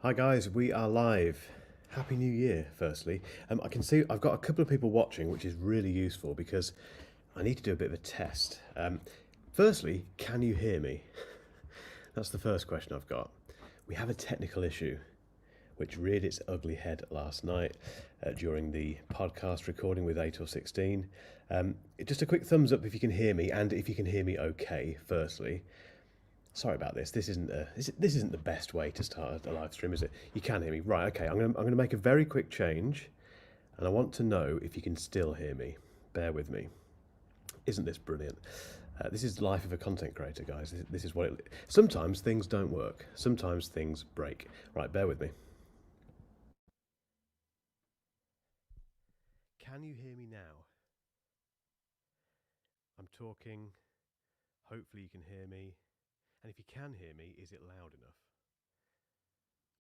Hi guys, we are live. Happy New Year, firstly. I can see I've got a couple of people watching, which is really useful because I need to do a bit of a test. Firstly, can you hear me? That's the first question I've got. We have a technical issue which reared its ugly head last night during the podcast recording with 8 or 16. Just a quick thumbs up if you can hear me, and if you can hear me okay, firstly. Sorry about this. This isn't the best way to start a live stream, is it? You can hear me, right? Okay, I'm gonna make a very quick change, and I want to know if you can still hear me. Bear with me. Isn't this brilliant? This is the life of a content creator, guys. This is what it. Sometimes things don't work. Sometimes things break. Right, bear with me. Can you hear me now? I'm talking. Hopefully you can hear me. And if you can hear me, is it loud enough?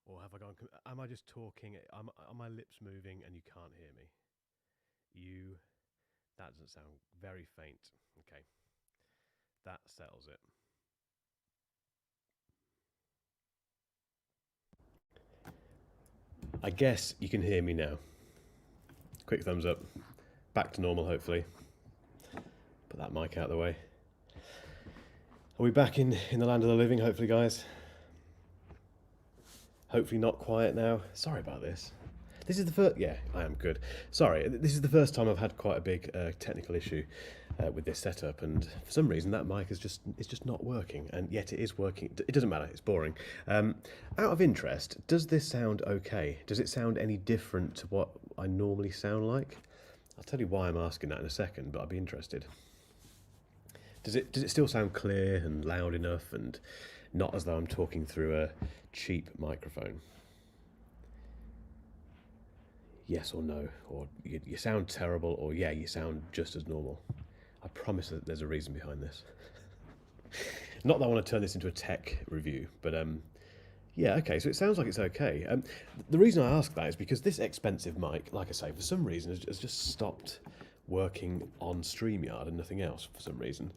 Or have I gone? Am I just talking? Are my lips moving and you can't hear me? That doesn't sound very faint. Okay, that settles it. I guess you can hear me now. Quick thumbs up. Back to normal, hopefully. Put that mic out of the way. Are we back in the land of the living, hopefully, guys? Hopefully not quiet now. Sorry about this. This is the first... Yeah, I am good. Sorry, this is the first time I've had quite a big technical issue with this setup, and for some reason that mic is just not working, and yet it is working. It doesn't matter, it's boring. Out of interest, does this sound okay? Does it sound any different to what I normally sound like? I'll tell you why I'm asking that in a second, but I'd be interested. Does it still sound clear and loud enough, and not as though I'm talking through a cheap microphone? Yes or no, or you sound terrible, or yeah, you sound just as normal. I promise that there's a reason behind this. Not that I want to turn this into a tech review, but yeah, okay, so it sounds like it's okay. The reason I ask that is because this expensive mic, like I say, for some reason has just stopped working on StreamYard and nothing else for some reason.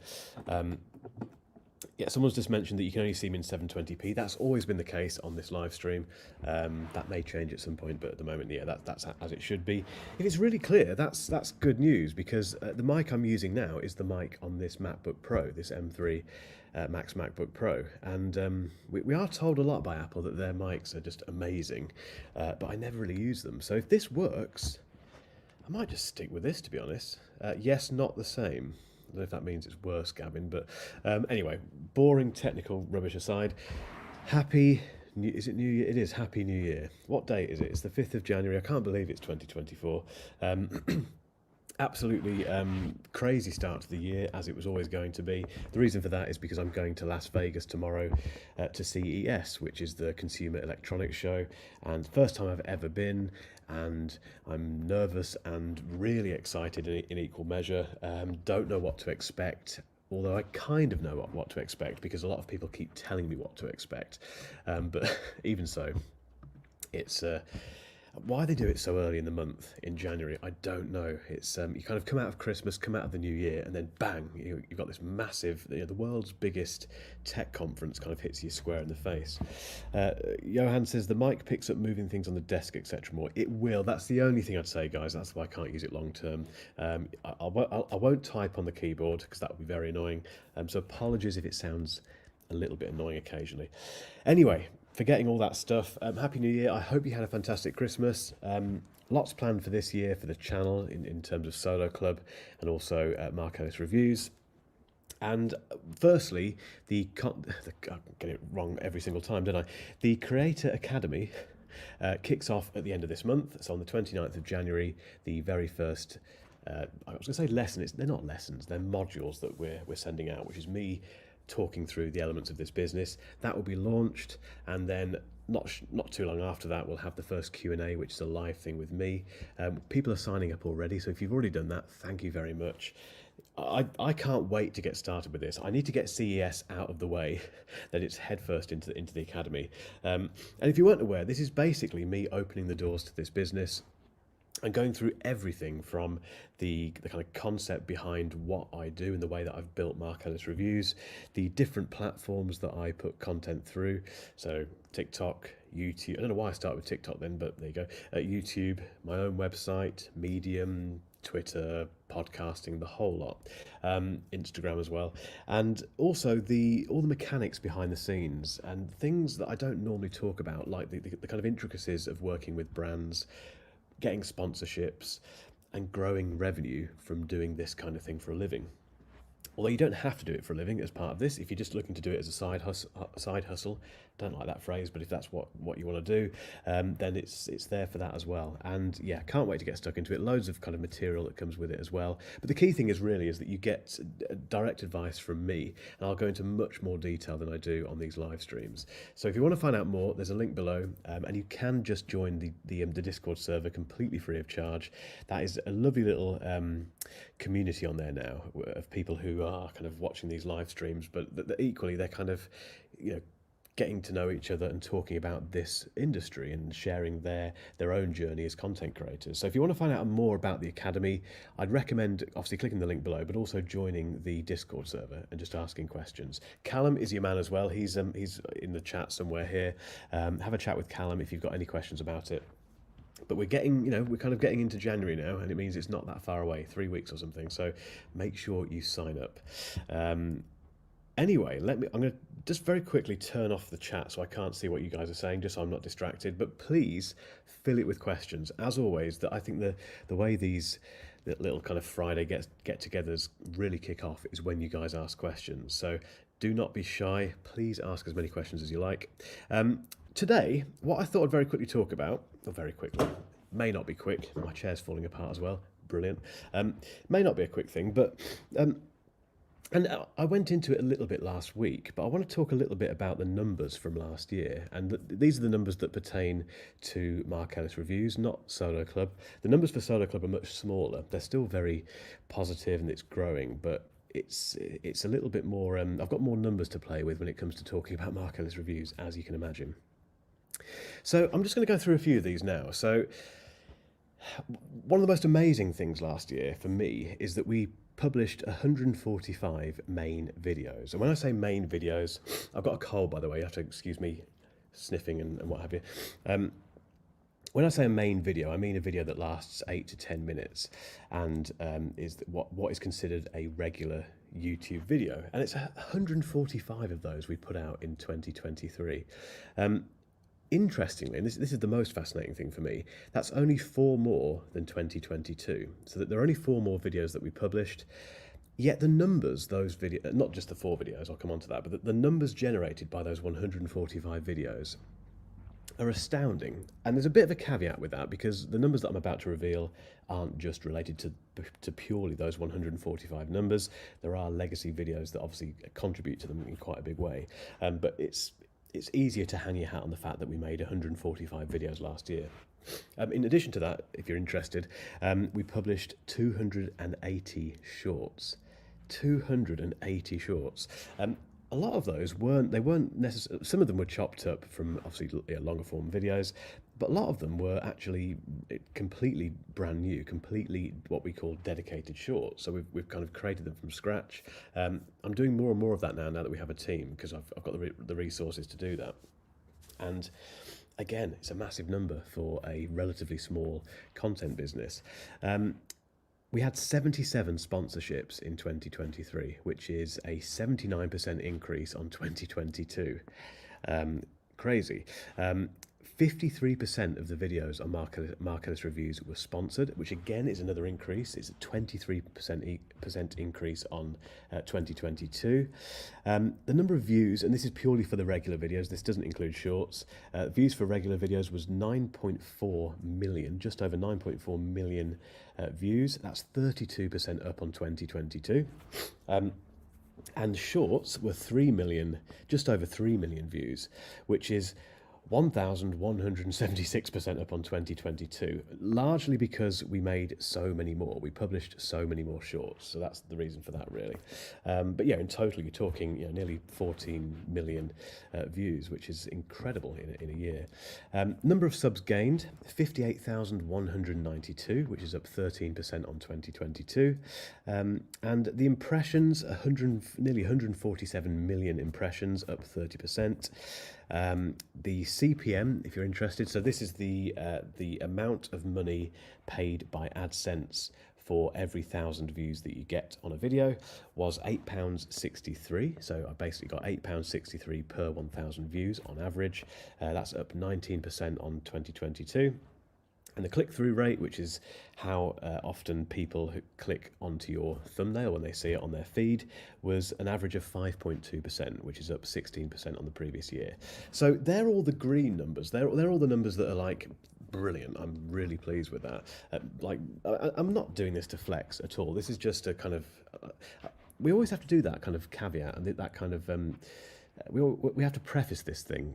Yeah, someone's just mentioned that you can only see me in 720p. That's always been the case on this live stream. That may change at some point, but at the moment, yeah, that's as it should be. If it's really clear, that's good news, because the mic I'm using now is the mic on this MacBook Pro, this M3 Max MacBook Pro, and we are told a lot by Apple that their mics are just amazing, but I never really use them. So if this works, I might just stick with this, to be honest. Yes, not the same. I don't know if that means it's worse, Gavin, but anyway, boring technical rubbish aside, is it New Year? It is Happy New Year. What date is it? It's the 5th of January. I can't believe it's 2024. Absolutely crazy start to the year, as it was always going to be. The reason for that is because I'm going to Las Vegas tomorrow to CES, which is the Consumer Electronics Show, and first time I've ever been, and I'm nervous and really excited in equal measure. Don't know what to expect, although I kind of know what to expect because a lot of people keep telling me what to expect. But even so, it's... why they do it so early in the month, in January, I don't know. It's you kind of come out of Christmas, come out of the new year, and then bang, you've got this massive, the world's biggest tech conference kind of hits you square in the face. Johan says the mic picks up moving things on the desk, etc. more. It will. That's the only thing I'd say, guys. That's why I can't use it long term. I won't type on the keyboard because that would be very annoying. So apologies if it sounds a little bit annoying occasionally. Anyway, forgetting all that stuff, Happy New Year. I hope you had a fantastic Christmas. Lots planned for this year for the channel in terms of Solo Club and also Mark Ellis Reviews. And firstly, I get it wrong every single time, don't I? The Creator Academy kicks off at the end of this month. So on the 29th of January, the very first, I was going to say lesson. They're not lessons, they're modules that we're sending out, which is me talking through the elements of this business. That will be launched, and then not too long after that we'll have the first Q&A, which is a live thing with me. People are signing up already, so if you've already done that, thank you very much. I can't wait to get started with this. I need to get CES out of the way, then it's headfirst into the academy. And if you weren't aware, this is basically me opening the doors to this business and going through everything from the kind of concept behind what I do and the way that I've built Mark Ellis Reviews, the different platforms that I put content through, so TikTok, YouTube. I don't know why I started with TikTok then, but there you go. YouTube, my own website, Medium, Twitter, podcasting, the whole lot, Instagram as well, and also all the mechanics behind the scenes and things that I don't normally talk about, like the kind of intricacies of working with brands, getting sponsorships, and growing revenue from doing this kind of thing for a living. Although you don't have to do it for a living as part of this, if you're just looking to do it as a side hustle, don't like that phrase, but if that's what you want to do, then it's there for that as well. And yeah, can't wait to get stuck into it. Loads of kind of material that comes with it as well. But the key thing is that you get direct advice from me, and I'll go into much more detail than I do on these live streams. So if you want to find out more, there's a link below, and you can just join the Discord server completely free of charge. That is a lovely little community on there now of people who are kind of watching these live streams, but equally they're kind of, getting to know each other and talking about this industry and sharing their own journey as content creators. So if you want to find out more about the Academy, I'd recommend obviously clicking the link below, but also joining the Discord server and just asking questions. Callum is your man as well. He's in the chat somewhere here. Have a chat with Callum if you've got any questions about it. But we're kind of getting into January now, and it means it's not that far away, 3 weeks or something. So make sure you sign up. Anyway, I'm going to just very quickly turn off the chat so I can't see what you guys are saying, just so I'm not distracted. But please fill it with questions. As always, I think the way these little kind of Friday get-togethers really kick off is when you guys ask questions. So do not be shy. Please ask as many questions as you like. Today, what I thought I'd very quickly talk about, or very quickly, may not be quick. My chair's falling apart as well. Brilliant. May not be a quick thing, but... And I went into it a little bit last week, but I want to talk a little bit about the numbers from last year. And these are the numbers that pertain to Mark Ellis Reviews, not Solo Club. The numbers for Solo Club are much smaller. They're still very positive and it's growing, but it's a little bit more... I've got more numbers to play with when it comes to talking about Mark Ellis Reviews, as you can imagine. So I'm just going to go through a few of these now. So one of the most amazing things last year for me is that we published 145 main videos. And when I say main videos, I've got a cold, by the way. You have to excuse me sniffing and what have you. When I say a main video, I mean a video that lasts 8 to 10 minutes and is what is considered a regular YouTube video. And it's 145 of those we put out in 2023. Interestingly, and this is the most fascinating thing for me, that's only 4 more than 2022. So that there are only 4 more videos that we published, yet the numbers, those videos, not just the 4 videos, I'll come on to that, but the numbers generated by those 145 videos are astounding. And there's a bit of a caveat with that, because the numbers that I'm about to reveal aren't just related to purely those 145 numbers. There are legacy videos that obviously contribute to them in quite a big way, but it's easier to hang your hat on the fact that we made 145 videos last year. In addition to that, if you're interested, we published 280 shorts. 280 shorts. A lot of those weren't necessarily, some of them were chopped up from obviously longer form videos, but a lot of them were actually completely brand new, completely what we call dedicated shorts. So we've kind of created them from scratch. I'm doing more and more of that now that we have a team, because I've got the resources to do that. And again, it's a massive number for a relatively small content business. We had 77 sponsorships in 2023, which is a 79% increase on 2022. Crazy. 53% of the videos on Mark Ellis Reviews were sponsored, which again is another increase. It's a 23% increase on 2022. The number of views, and this is purely for the regular videos, this doesn't include shorts, views for regular videos was 9.4 million, just over 9.4 million views. That's 32% up on 2022. And shorts were 3 million, just over 3 million views, which is 1,176% up on 2022, largely because we made so many more. We published so many more shorts, so that's the reason for that, really. But yeah, in total, you're talking nearly 14 million views, which is incredible in a year. Number of subs gained, 58,192, which is up 13% on 2022. And the impressions, nearly 147 million impressions, up 30%. The CPM, if you're interested, so this is the amount of money paid by AdSense for every 1,000 views that you get on a video, was £8.63. So I basically got £8.63 per 1,000 views on average. That's up 19% on 2022. And the click-through rate, which is how often people who click onto your thumbnail when they see it on their feed, was an average of 5.2%, which is up 16% on the previous year. So they're all the green numbers. They're all the numbers that are like brilliant. I'm really pleased with that. I'm not doing this to flex at all. This is just a kind of... we always have to do that kind of caveat and that kind of... we have to preface this thing,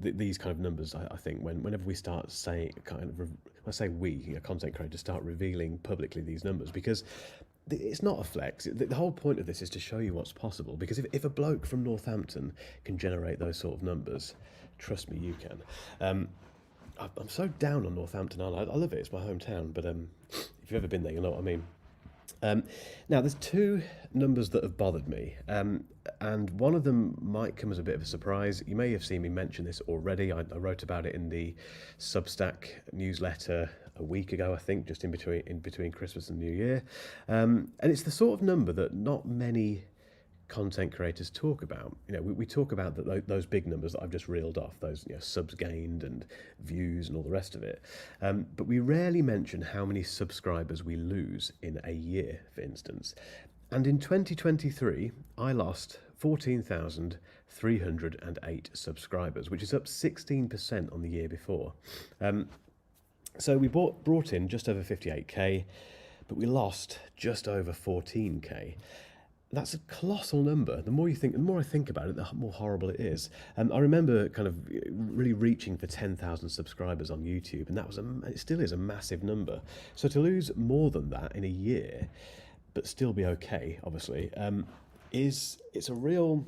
these kind of numbers, I think, whenever we start saying, I say we, content creators, start revealing publicly these numbers, because it's not a flex. The whole point of this is to show you what's possible, because if a bloke from Northampton can generate those sort of numbers, trust me, you can. I'm so down on Northampton, I love it, it's my hometown, but if you've ever been there, you know what I mean. Now, there's two numbers that have bothered me, and one of them might come as a bit of a surprise. You may have seen me mention this already. I wrote about it in the SUBSTACK newsletter a week ago, I think, just in between Christmas and New Year. And it's the sort of number that not many content creators talk about. We talk about those big numbers that I've just reeled off, those subs gained and views and all the rest of it, but we rarely mention how many subscribers we lose in a year, for instance. And in 2023 I lost 14,308 subscribers, which is up 16% on the year before. So we brought in just over 58k, but we lost just over 14k. That's a colossal number. The more I think about it, the more horrible it is. I remember kind of really reaching for 10,000 subscribers on YouTube, and it still is a massive number. So to lose more than that in a year, but still be okay, obviously, it's a real...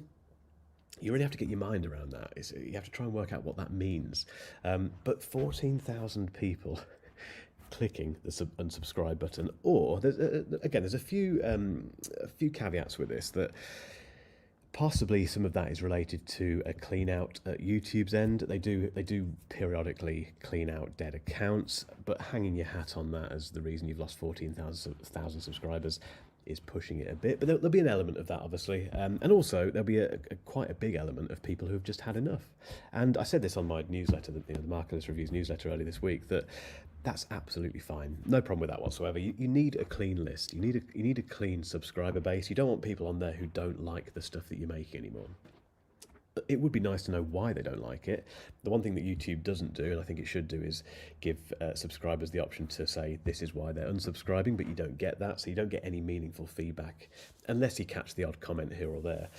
You really have to get your mind around that. You have to try and work out what that means. But 14,000 people clicking the unsubscribe button, or there's a few caveats with this, that possibly some of that is related to a clean out at YouTube's end. They do periodically clean out dead accounts, but hanging your hat on that as the reason you've lost 14,000 subscribers is pushing it a bit. But there'll be an element of that, obviously, and also there'll be quite a big element of people who have just had enough. And I said this on my newsletter, the Mark Ellis Reviews newsletter earlier this week, that's absolutely fine. No problem with that whatsoever. You need a clean list. You need a clean subscriber base. You don't want people on there who don't like the stuff that you're making anymore. It would be nice to know why they don't like it. The one thing that YouTube doesn't do, and I think it should do, is give subscribers the option to say this is why they're unsubscribing, but you don't get that, so you don't get any meaningful feedback unless you catch the odd comment here or there.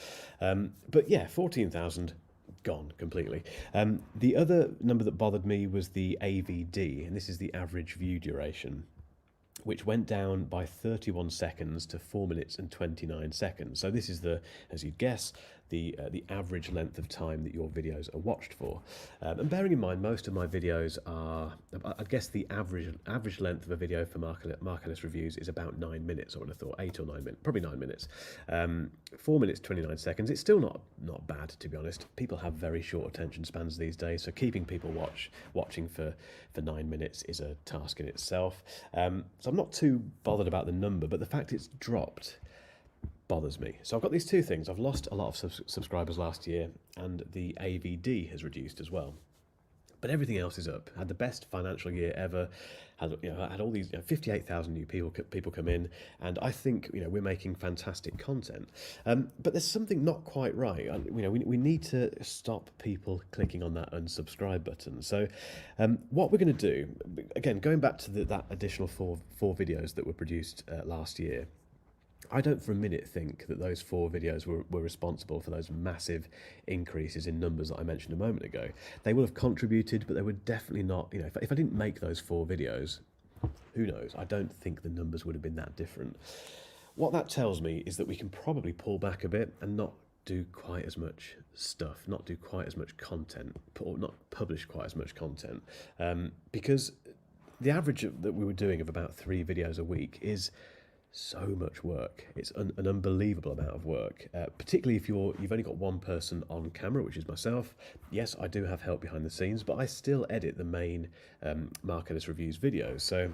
But yeah, 14,000 gone completely. The other number that bothered me was the AVD, and this is the average view duration, which went down by 31 seconds to 4 minutes and 29 seconds. So this is as you'd guess, the average length of time that your videos are watched for. And bearing in mind, most of my videos are, I guess the average length of a video for Mark Ellis Reviews is about 9 minutes, I would have thought, 8 or 9 minutes, probably 9 minutes. 4 minutes, 29 seconds. It's still not bad, to be honest. People have very short attention spans these days, so keeping people watching for 9 minutes is a task in itself. So I'm not too bothered about the number, but the fact it's dropped bothers me. So I've got these two things. I've lost a lot of subscribers last year, and the AVD has reduced as well. But everything else is up. Had the best financial year ever. Had all these 58,000 new people come in, and I think we're making fantastic content. But there's something not quite right. We need to stop people clicking on that unsubscribe button. So what we're going to do, again, going back to that additional four videos that were produced last year, I don't for a minute think that those 4 videos were responsible for those massive increases in numbers that I mentioned a moment ago. They will have contributed, but they were definitely not, if I didn't make those 4 videos, who knows? I don't think the numbers would have been that different. What that tells me is that we can probably pull back a bit and not do quite as much stuff, not do quite as much content, or not publish quite as much content, because the average that we were doing of about 3 videos a week is so much work. It's an unbelievable amount of work, particularly if you've only got one person on camera, which is myself. Yes, I do have help behind the scenes, but I still edit the main Mark Ellis Reviews videos. So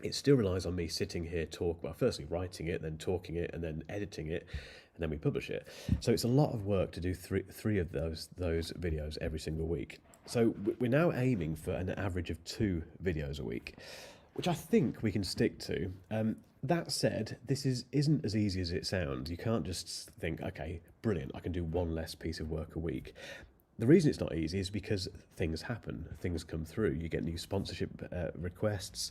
it still relies on me sitting here firstly writing it, then talking it, and then editing it, and then we publish it. So it's a lot of work to do three of those videos every single week. So we're now aiming for an average of 2 videos a week, which I think we can stick to. That said, this isn't as easy as it sounds. You can't just think, okay, brilliant, I can do one less piece of work a week. The reason it's not easy is because things happen, things come through. You get new sponsorship requests,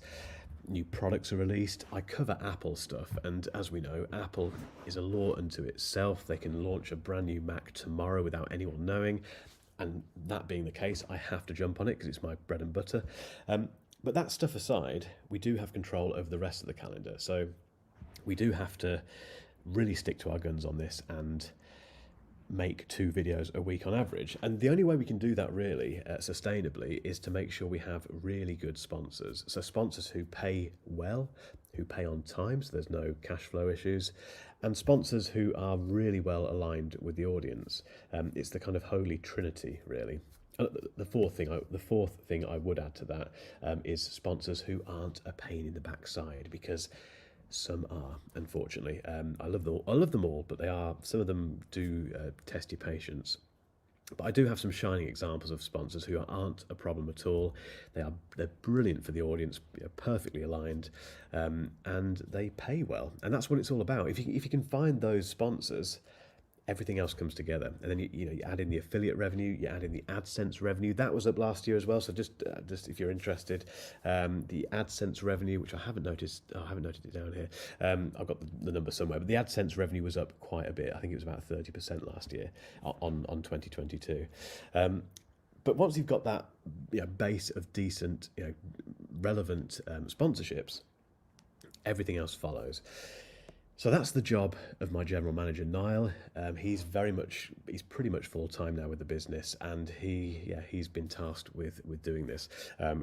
new products are released. I cover Apple stuff, and as we know, Apple is a law unto itself. They can launch a brand new Mac tomorrow without anyone knowing, and that being the case, I have to jump on it because it's my bread and butter. But that stuff aside, we do have control over the rest of the calendar. So we do have to really stick to our guns on this and make 2 videos a week on average. And the only way we can do that really sustainably is to make sure we have really good sponsors. So sponsors who pay well, who pay on time, so there's no cash flow issues, and sponsors who are really well aligned with the audience. It's the kind of holy trinity, really. The fourth thing I would add to that is sponsors who aren't a pain in the backside, because some are, unfortunately. I love them all, but some of them do test your patience. But I do have some shining examples of sponsors who aren't a problem at all. They're brilliant for the audience, perfectly aligned, and they pay well. And that's what it's all about. If you can find those sponsors, everything else comes together. And then you add in the affiliate revenue, you add in the AdSense revenue. That was up last year as well. So just if you're interested, the AdSense revenue, which I haven't noted it down here. I've got the number somewhere, but the AdSense revenue was up quite a bit. I think it was about 30% last year on 2022. But once you've got that base of decent, relevant sponsorships, everything else follows. So that's the job of my general manager, Niall. He's pretty much full time now with the business, and he's been tasked with doing this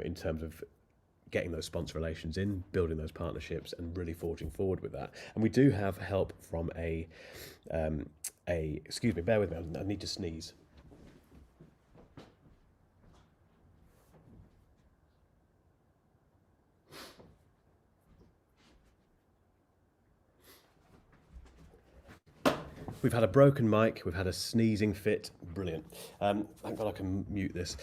in terms of getting those sponsor relations in, building those partnerships, and really forging forward with that. And we do have help from excuse me, bear with me, I need to sneeze. We've had a broken mic, we've had a sneezing fit, brilliant. Thank God I can mute this.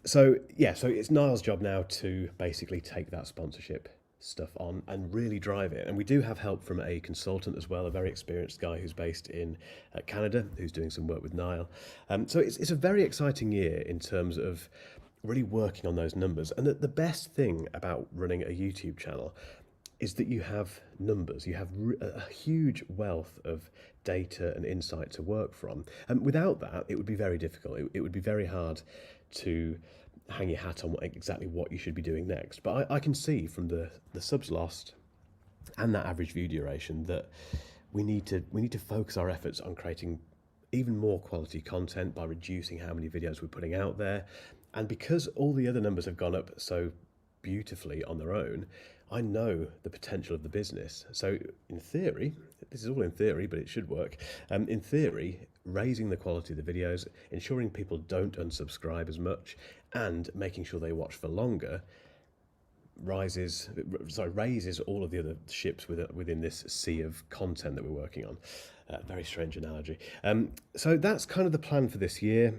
So it's Niall's job now to basically take that sponsorship stuff on and really drive it. And we do have help from a consultant as well, a very experienced guy who's based in Canada, who's doing some work with Niall. So it's a very exciting year in terms of really working on those numbers. And the best thing about running a YouTube channel is that you have numbers, you have a huge wealth of data and insight to work from. And without that, it would be very difficult. It would be very hard to hang your hat on exactly what you should be doing next. But I can see from the subs lost and that average view duration that we need to focus our efforts on creating even more quality content by reducing how many videos we're putting out there. And because all the other numbers have gone up so beautifully on their own, I know the potential of the business. So in theory, this is all in theory, but it should work. In theory, raising the quality of the videos, ensuring people don't unsubscribe as much, and making sure they watch for longer raises all of the other ships within this sea of content that we're working on. Very strange analogy. So that's kind of the plan for this year.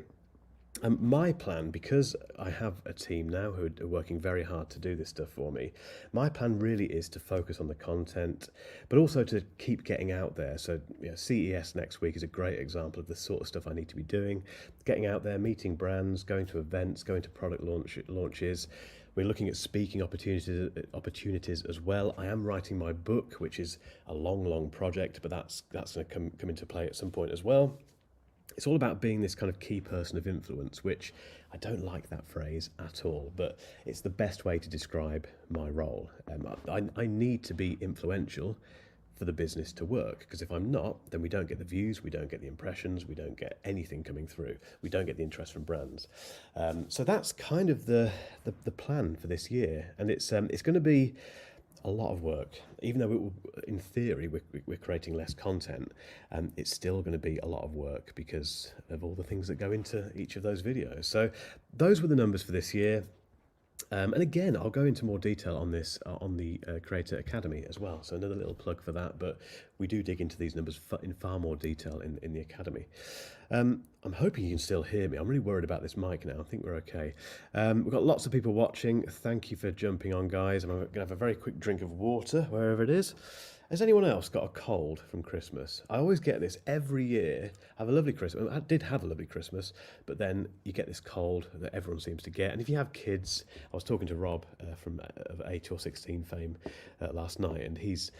My plan, because I have a team now who are working very hard to do this stuff for me, my plan really is to focus on the content, but also to keep getting out there. So CES next week is a great example of the sort of stuff I need to be doing, getting out there, meeting brands, going to events, going to product launches. We're looking at speaking opportunities as well. I am writing my book, which is a long project, but that's going to come into play at some point as well. It's all about being this kind of key person of influence, which I don't like that phrase at all, but it's the best way to describe my role. I need to be influential for the business to work, because if I'm not, then we don't get the views, we don't get the impressions, we don't get anything coming through, we don't get the interest from brands. So that's kind of the plan for this year, and it's going to be a lot of work. Even though in theory we're creating less content, it's still going to be a lot of work because of all the things that go into each of those videos. So those were the numbers for this year. And again, I'll go into more detail on this on the Creator Academy as well. So another little plug for that, but we do dig into these numbers in far more detail in the Academy. I'm hoping you can still hear me. I'm really worried about this mic now. I think we're okay. We've got lots of people watching. Thank you for jumping on, guys. I'm going to have a very quick drink of water, wherever it is. Has anyone else got a cold from Christmas? I always get this every year. I have a lovely Christmas. I did have a lovely Christmas, but then you get this cold that everyone seems to get. And if you have kids, I was talking to Rob from 8 or 16 fame last night, and he's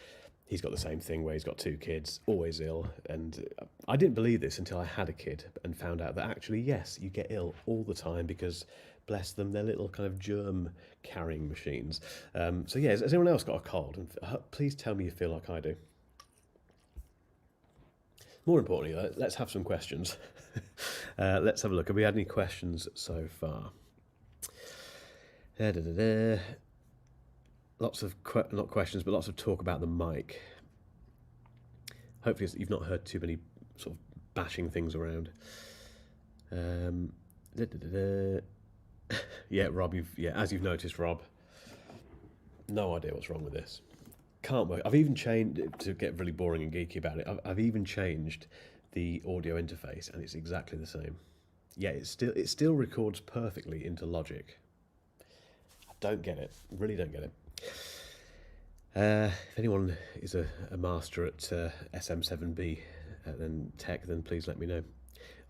got the same thing where he's got 2 kids, always ill. And I didn't believe this until I had a kid and found out that actually, yes, you get ill all the time because, bless them, they're little kind of germ carrying machines. So yeah, has anyone else got a cold? And please tell me you feel like I do. More importantly, let's have some questions. Let's have a look. Have we had any questions so far? Lots of, not questions, but lots of talk about the mic. Hopefully you've not heard too many sort of bashing things around. Yeah, Rob, as you've noticed, Rob, no idea what's wrong with this. Can't work. I've even changed, to get really boring and geeky about it, I've even changed the audio interface and it's exactly the same. Yeah, it still records perfectly into Logic. I don't get it. Really don't get it. If anyone is a master at SM7B then tech, then please let me know.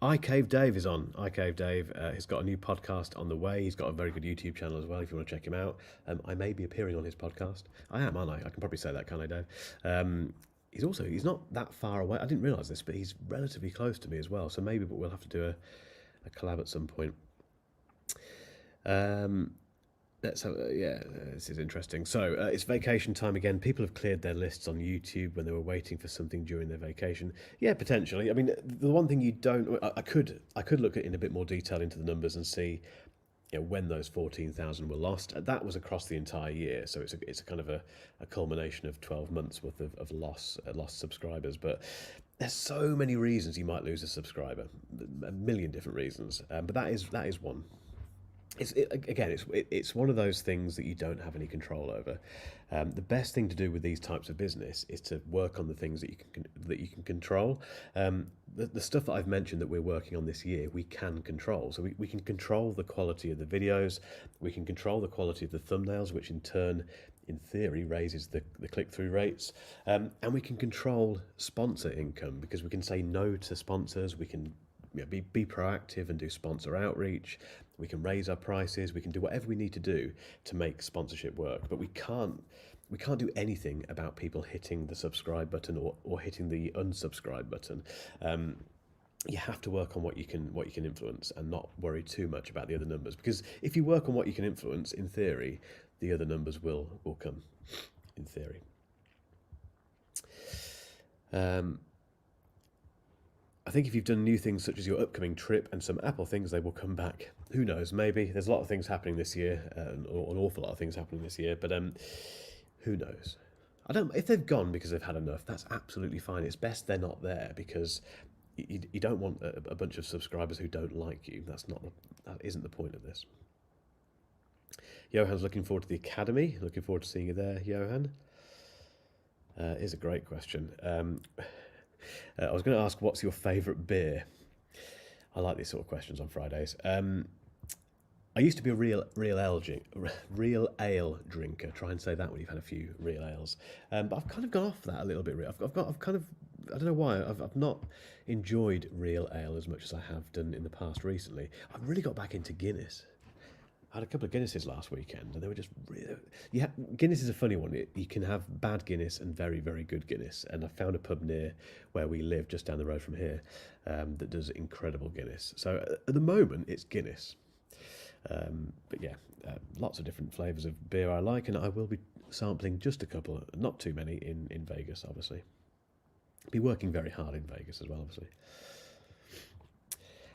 iCave Dave is on. iCave Dave has got a new podcast on the way. He's got a very good YouTube channel as well if you want to check him out. I may be appearing on his podcast. I am, aren't I? I can probably say that, can't I, Dave? He's not that far away. I didn't realise this, but he's relatively close to me as well. So maybe we'll have to do a collab at some point. This is interesting. So it's vacation time again. People have cleared their lists on YouTube when they were waiting for something during their vacation. Yeah, potentially. I mean, the one thing you don't, I could look at in a bit more detail into the numbers and see, when those 14,000 were lost. That was across the entire year, so it's a kind of a culmination of 12 months worth of lost subscribers. But there's so many reasons you might lose a subscriber, a million different reasons. But that is one. It's one of those things that you don't have any control over. The best thing to do with these types of business is to work on the things that you can control. The stuff that I've mentioned that we're working on this year, we can control. So we can control the quality of the videos, we can control the quality of the thumbnails, which in turn, in theory, raises the click-through rates. And we can control sponsor income because we can say no to sponsors, we can be proactive and do sponsor outreach. We can raise our prices. We can do whatever we need to do to make sponsorship work. But we can't do anything about people hitting the subscribe button or hitting the unsubscribe button. You have to work on what you can influence and not worry too much about the other numbers. Because if you work on what you can influence, in theory, the other numbers will come. In theory. I think if you've done new things such as your upcoming trip and some Apple things, they will come back. Who knows? Maybe. There's a lot of things happening this year, or an awful lot of things happening this year. But who knows? If they've gone because they've had enough, that's absolutely fine. It's best they're not there because you don't want a bunch of subscribers who don't like you. That isn't the point of this. Johan's looking forward to the Academy. Looking forward to seeing you there, Johan. Here's a great question. I was going to ask, what's your favourite beer? I like these sort of questions on Fridays. I used to be a real ale drinker. Try and say that when you've had a few real ales. But I've kind of gone off that a little bit. I've kind of, I don't know why, I've not enjoyed real ale as much as I have done in the past recently. I've really got back into Guinness. I had a couple of Guinnesses last weekend, and they were just really... Guinness is a funny one. You can have bad Guinness and very, very good Guinness. And I found a pub near where we live, just down the road from here, that does incredible Guinness. So at the moment, it's Guinness. But yeah, lots of different flavours of beer I like, and I will be sampling just a couple, not too many, in Vegas, obviously. Be working very hard in Vegas as well, obviously.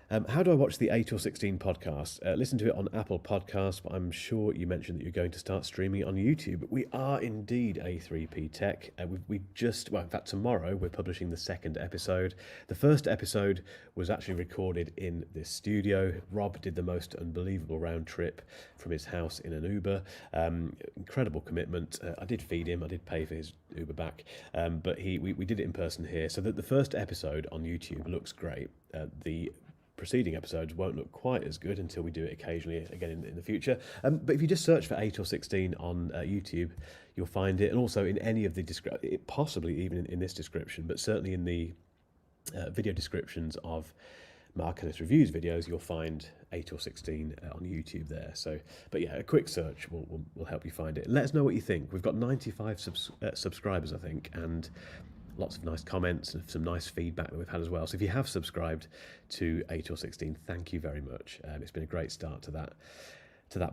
How do I watch the 8 or 16 podcast? Listen to it on Apple Podcasts, but I'm sure you mentioned that you're going to start streaming it on YouTube. We are indeed A3P Tech. We just, well, in fact, tomorrow we're publishing the second episode. The first episode was actually recorded in this studio. Rob did the most unbelievable round trip from his house in an Uber. Incredible commitment. I did feed him. I did pay for his Uber back, but we did it in person here. So that the first episode on YouTube looks great. The preceding episodes won't look quite as good until we do it occasionally again in the future. But if you just search for 8 or 16 on YouTube, you'll find it. And also in any of the possibly even in this description, but certainly in the video descriptions of Mark Ellis Reviews videos, you'll find 8 or 16 on YouTube there. So, but yeah, a quick search will help you find it. Let us know what you think. We've got 95 subscribers, I think, and lots of nice comments and some nice feedback that we've had as well. So if you have subscribed to 8 or 16, thank you very much. It's been a great start to that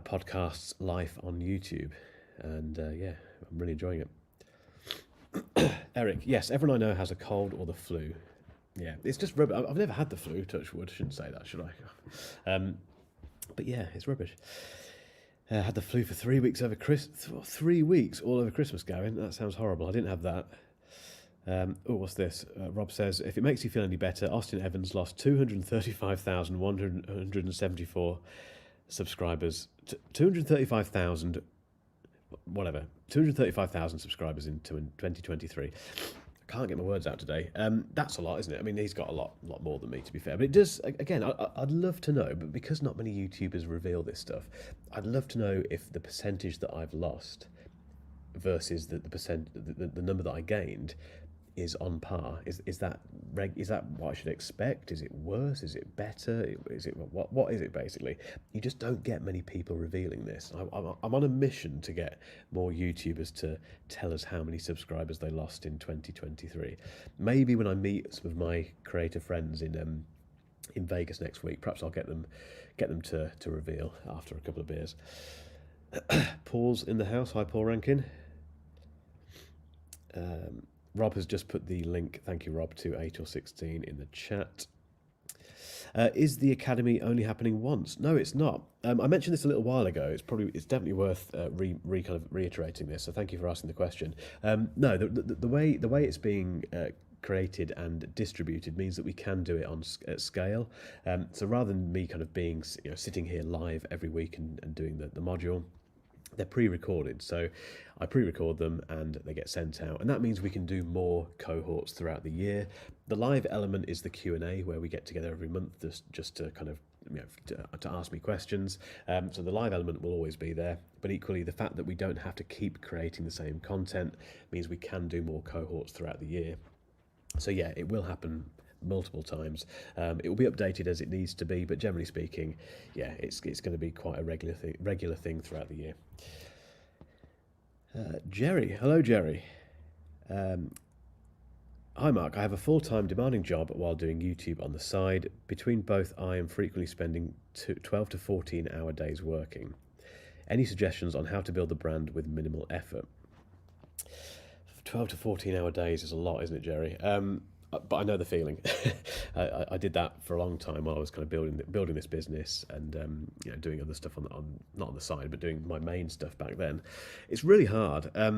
podcast's life on YouTube. And yeah, I'm really enjoying it. Eric, yes, everyone I know has a cold or the flu. Yeah, it's just rubbish. I've never had the flu, touch wood. Shouldn't say that, should I? But yeah, it's rubbish. Had the flu for 3 weeks over 3 weeks all over Christmas, Gavin. That sounds horrible. I didn't have that. What's this? Rob says, if it makes you feel any better, Austin Evans lost 235,174 subscribers. 235,000, whatever. 235,000 subscribers in 2023. I can't get my words out today. That's a lot, isn't it? I mean, he's got a lot more than me, to be fair. But it does, again, I'd love to know, but because not many YouTubers reveal this stuff, I'd love to know if the percentage that I've lost versus the number that I gained is on par. Is that what I should expect? Is it worse? Is it better? Is it what is it basically? You just don't get many people revealing this. I'm on a mission to get more YouTubers to tell us how many subscribers they lost in 2023. Maybe when I meet some of my creator friends in Vegas next week, perhaps I'll get them to reveal after a couple of beers. Paul's in the house. Hi, Paul Rankin. Rob has just put the link, thank you Rob, to 8 or 16 in the chat. Is the Academy only happening once? No, it's not. I mentioned this a little while ago. It's definitely worth kind of reiterating this, so thank you for asking the question. No, the way it's being created and distributed means that we can do it at scale. So rather than me kind of being sitting here live every week and doing the module, they're pre-recorded, so I pre-record them and they get sent out, and that means we can do more cohorts throughout the year. The live element is the Q&A, where we get together every month just to kind of to ask me questions. So the live element will always be there, but equally the fact that we don't have to keep creating the same content means we can do more cohorts throughout the year. So yeah, it will happen multiple times. It will be updated as it needs to be, but generally speaking, yeah, it's going to be quite a regular thing throughout the year. Jerry, hello Jerry. Hi Mark, I have a full-time demanding job while doing YouTube on the side. Between both, I am frequently spending 12 to 14 hour days working. Any suggestions on how to build the brand with minimal effort? 12 to 14 hour days is a lot, isn't it, Jerry? But I know the feeling. I did that for a long time while I was kind of building this business and doing other stuff on not on the side, but doing my main stuff back then. It's really hard. I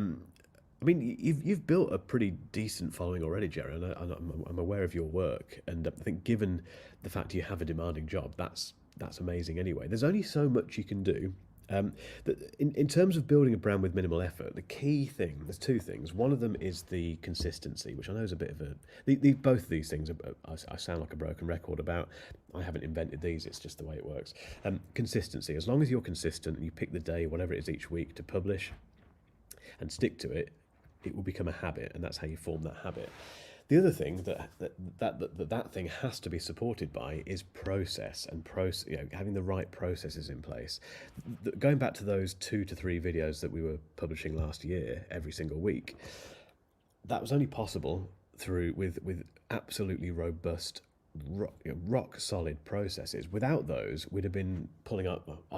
mean, you've built a pretty decent following already, Jerry, and I'm aware of your work. And I think given the fact you have a demanding job, that's amazing anyway. There's only so much you can do. In terms of building a brand with minimal effort, the key thing, there's two things. One of them is the consistency, which I know is a bit of both of these things, I sound like a broken record about. I haven't invented these, it's just the way it works. Consistency, as long as you're consistent and you pick the day, whatever it is each week to publish and stick to it, it will become a habit, and that's how you form that habit. The other thing that thing has to be supported by is process and having the right processes in place. Going back to those 2 to 3 videos that we were publishing last year every single week, that was only possible with absolutely robust, rock solid processes. Without those, we'd have been I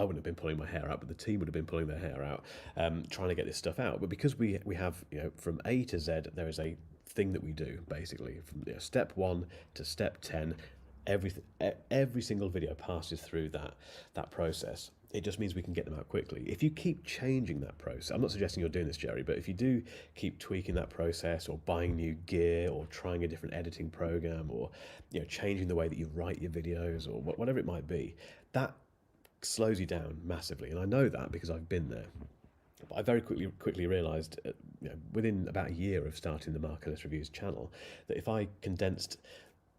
wouldn't have been pulling my hair out, but the team would have been pulling their hair out, trying to get this stuff out. But because we have from A to Z, there is a thing that we do basically from step 1 to step 10, every single video passes through that process. It just means we can get them out quickly. If you keep changing that process, I'm not suggesting you're doing this, Jerry, but if you do keep tweaking that process, or buying new gear, or trying a different editing program, or changing the way that you write your videos, or whatever it might be, that slows you down massively. And I know that because I've been there. But I very quickly realised, within about a year of starting the Mark Ellis Reviews channel, that if I condensed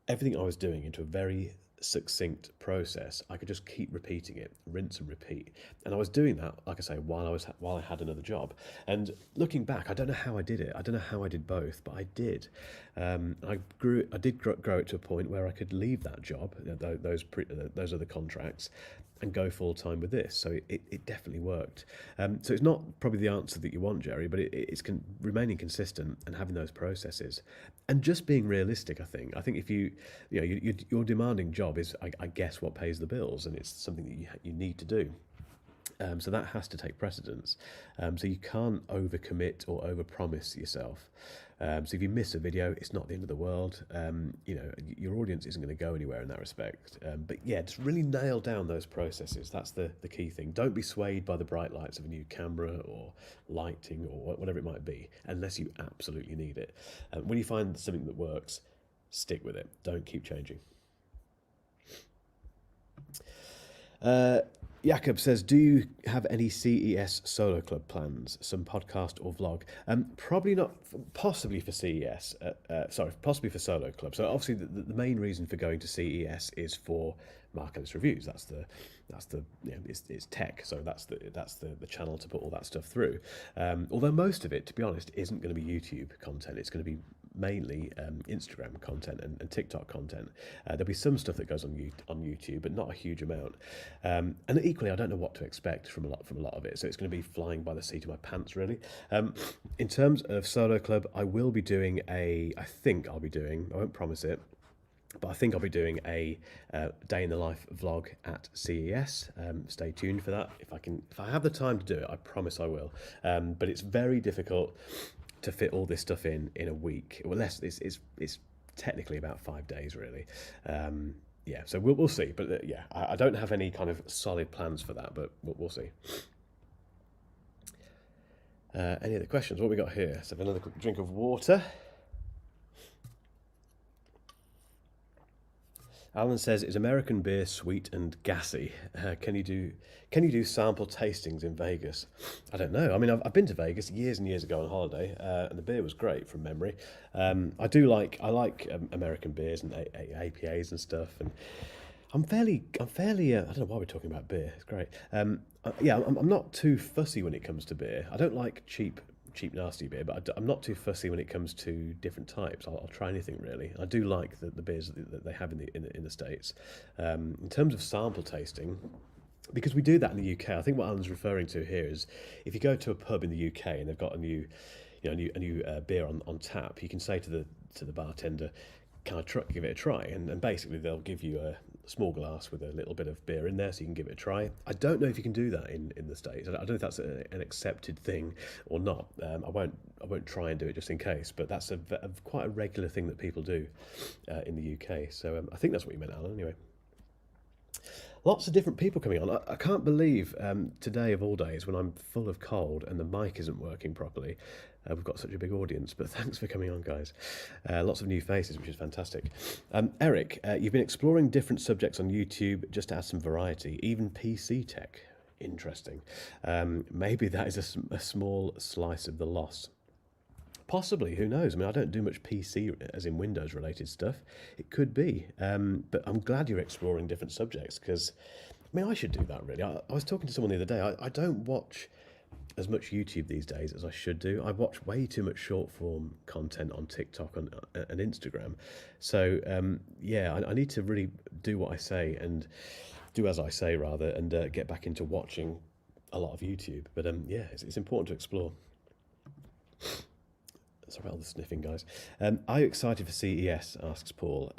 everything I was doing into a very succinct process, I could just keep repeating it, rinse and repeat. And I was doing that, like I say, while I had another job. And looking back, I don't know how I did it. I don't know how I did both, but I did. I did grow it to a point where I could leave that job, those other contracts, and go full time with this. So it definitely worked. So it's not probably the answer that you want, Jerry, but it's remaining consistent and having those processes, and just being realistic. I think if your demanding job is, I guess, what pays the bills, and it's something that you need to do. So that has to take precedence. So you can't overcommit or overpromise yourself. So if you miss a video, it's not the end of the world. Your audience isn't going to go anywhere in that respect. But yeah, just really nail down those processes. That's the key thing. Don't be swayed by the bright lights of a new camera or lighting or whatever it might be, unless you absolutely need it. When you find something that works, stick with it. Don't keep changing. Jakob says, do you have any CES solo club plans, some podcast or vlog? Probably not, possibly for CES, possibly for solo club. So obviously the main reason for going to CES is for Mark Ellis Reviews. It's tech, so that's the channel to put all that stuff through. Although most of it, to be honest, isn't going to be YouTube content. It's going to be mainly Instagram content and TikTok content. There'll be some stuff that goes on YouTube, but not a huge amount. And equally, I don't know what to expect from a lot of it. So it's going to be flying by the seat of my pants, really. In terms of solo club, I won't promise it, but I think I'll be doing a day in the life vlog at CES. Stay tuned for that. If I have the time to do it, I promise I will. But it's very difficult to fit all this stuff in a week. Well, it's technically about 5 days, really. So we'll see. But I don't have any kind of solid plans for that, but we'll see. Any other questions? What we got here? Let's have another quick drink of water. Alan says, "Is American beer sweet and gassy? Can you do sample tastings in Vegas?" I don't know. I mean, I've been to Vegas years and years ago on holiday, and the beer was great from memory. I like American beers and APAs and stuff, and I'm fairly. I don't know why we're talking about beer. It's great. I'm not too fussy when it comes to beer. I don't like cheap nasty beer, but I'm not too fussy when it comes to different types. I'll try anything, really. I do like the beers that they have in the States. In terms of sample tasting, because we do that in the UK, I think what Alan's referring to here is if you go to a pub in the UK and they've got a new beer on tap, you can say to the bartender, "Can I give it a try?" And basically they'll give you a small glass with a little bit of beer in there, so you can give it a try. I don't know if you can do that in the States. I don't know if that's an accepted thing or not. I won't try and do it just in case, but that's quite a regular thing that people do in the UK. So I think that's what you meant, Alan. Anyway. Lots of different people coming on. I can't believe today of all days, when I'm full of cold and the mic isn't working properly, we've got such a big audience. But thanks for coming on, guys. Lots of new faces, which is fantastic. Eric, you've been exploring different subjects on YouTube just to add some variety, even PC tech. Interesting. Maybe that is a small slice of the loss. Possibly, who knows? I mean, I don't do much PC, as in Windows related stuff. It could be, but I'm glad you're exploring different subjects, because, I mean, I should do that, really. I was talking to someone the other day. I don't watch as much YouTube these days as I should do. I watch way too much short form content on TikTok and Instagram. So, I need to really do what I say, and do as I say, rather, and get back into watching a lot of YouTube. But it's important to explore. Sorry about all the sniffing, guys. Are you excited for CES? Asks Paul.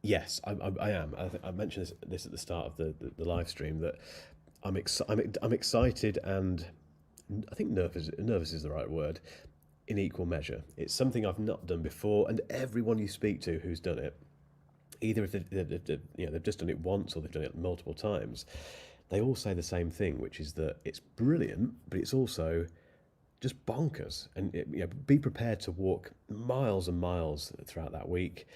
Yes, I am. I mentioned this at the start of the live stream, that I'm excited and I think nervous is the right word, in equal measure. It's something I've not done before, and everyone you speak to who's done it either if they've just done it once or they've done it multiple times, they all say the same thing, which is that it's brilliant, but it's also just bonkers. And be prepared to walk miles and miles throughout that week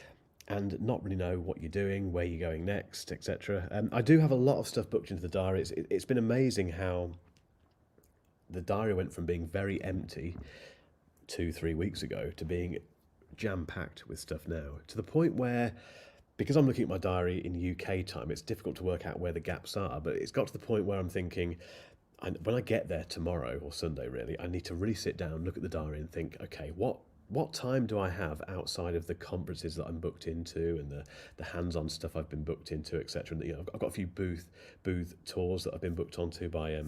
and not really know what you're doing, where you're going next, etc. I do have a lot of stuff booked into the diary. It's been amazing how the diary went from being very empty 2-3 weeks ago to being jam-packed with stuff now, to the point where, because I'm looking at my diary in UK time, it's difficult to work out where the gaps are, but it's got to the point where I'm thinking, when I get there tomorrow or Sunday, really, I need to really sit down, look at the diary and think, okay, what time do I have outside of the conferences that I'm booked into and the hands-on stuff I've been booked into, etc. And I've got a few booth tours that I've been booked onto by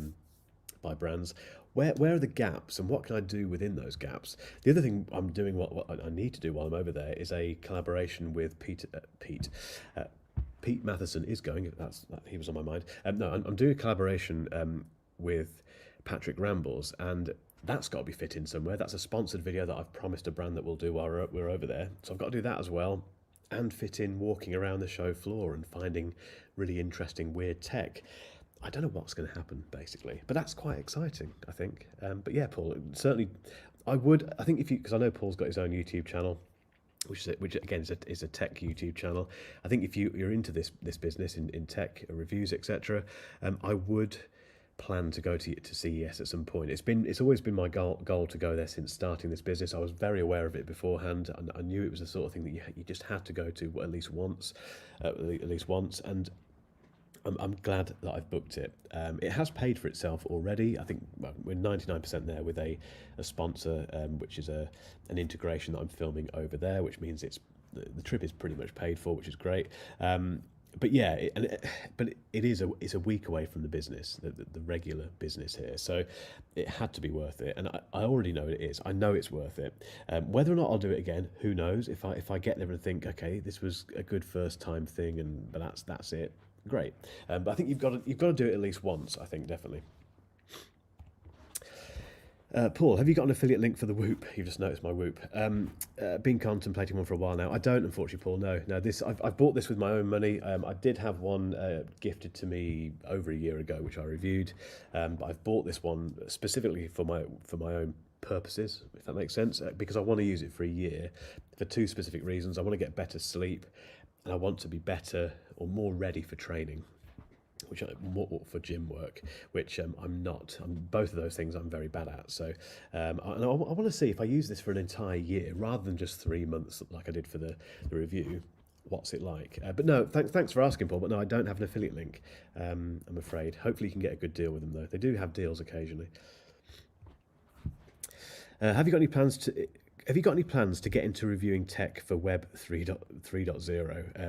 brands. Where are the gaps, and what can I do within those gaps? The other thing I'm doing, what I need to do while I'm over there, is a collaboration with Pete Matheson is going. He was on my mind. No, I'm doing a collaboration with Patrick Rambles, and that's got to be fit in somewhere. That's a sponsored video that I've promised a brand that we'll do while we're over there. So I've got to do that as well, and fit in walking around the show floor and finding really interesting, weird tech. I don't know what's going to happen, basically, but that's quite exciting, I think. But yeah, Paul, certainly, I think because I know Paul's got his own YouTube channel, which again is a tech YouTube channel. I think if you're into this business in tech reviews, etc., I would plan to go to CES at some point. It's always been my goal to go there since starting this business. I was very aware of it beforehand, and I knew it was the sort of thing that you just had to go to at least once, and I'm glad that I've booked it. It has paid for itself already. I think we're 99% there with a sponsor, which is an integration that I'm filming over there, which means the trip is pretty much paid for, which is great. But yeah, it's a week away from the business, the regular business here. So it had to be worth it, and I already know it is. I know it's worth it. Whether or not I'll do it again, who knows? If I get there and think, okay, this was a good first time thing, but that's it. Great, but I think you've got to do it at least once. I think definitely. Paul, have you got an affiliate link for the Whoop? You've just noticed my Whoop. Been contemplating one for a while now. I don't, unfortunately, Paul. No. I've bought this with my own money. I did have one gifted to me over a year ago, which I reviewed. But I've bought this one specifically for my own purposes, if that makes sense, because I want to use it for a year for two specific reasons. I want to get better sleep, and I want to be better or more ready for training, which more for gym work, which I'm not. Both of those things I'm very bad at. So I want to see if I use this for an entire year rather than just 3 months like I did for the review. What's it like? But no, thanks for asking, Paul. But no, I don't have an affiliate link, I'm afraid. Hopefully you can get a good deal with them, though. They do have deals occasionally. Have you got any plans to get into reviewing tech for Web 3.0,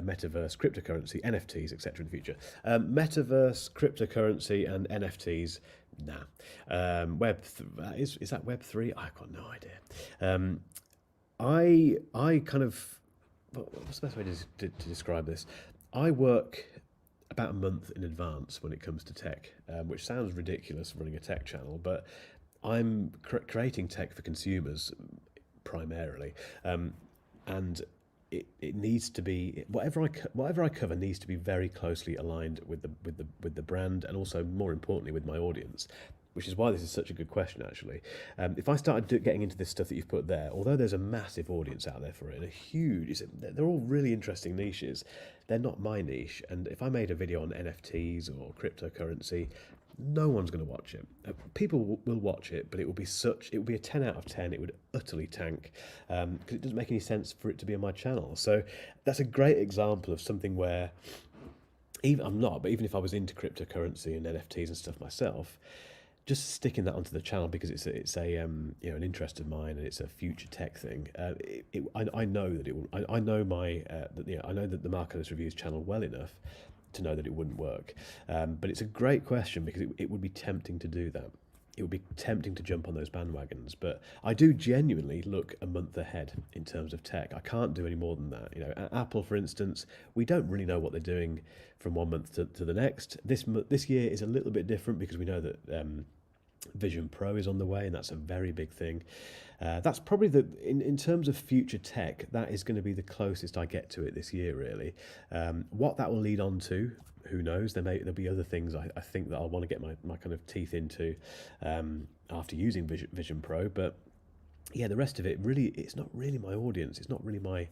metaverse, cryptocurrency, NFTs, etc. in the future? Metaverse, cryptocurrency, and NFTs, nah. Is that Web 3? I've got no idea. I kind of, what's the best way to describe this? I work about a month in advance when it comes to tech, which sounds ridiculous running a tech channel, but I'm creating tech for consumers primarily, and it needs to be whatever I cover needs to be very closely aligned with the brand, and also more importantly with my audience, which is why this is such a good question actually. If I started getting into this stuff that you've put there, although there's a massive audience out there for it, and they're all really interesting niches, they're not my niche. And if I made a video on NFTs or cryptocurrency, no one's going to watch it. People will watch it, but it will be a 10 out of 10. It would utterly tank because it doesn't make any sense for it to be on my channel. So that's a great example of something where even if I was into cryptocurrency and NFTs and stuff myself, just sticking that onto the channel because it's an interest of mine and it's a future tech thing. I know that it will. I know that the Mark Ellis Reviews channel well enough to know that it wouldn't work. But it's a great question because it would be tempting to do that. It would be tempting to jump on those bandwagons. But I do genuinely look a month ahead in terms of tech. I can't do any more than that. At Apple, for instance, we don't really know what they're doing from 1 month to the next. This year is a little bit different because we know that Vision Pro is on the way, and that's a very big thing. That's probably in terms of future tech, that is going to be the closest I get to it this year, really. What that will lead on to, who knows? There'll be other things I think that I'll want to get my kind of teeth into after using Vision Pro. But yeah, the rest of it really, it's not really my audience. It's not really my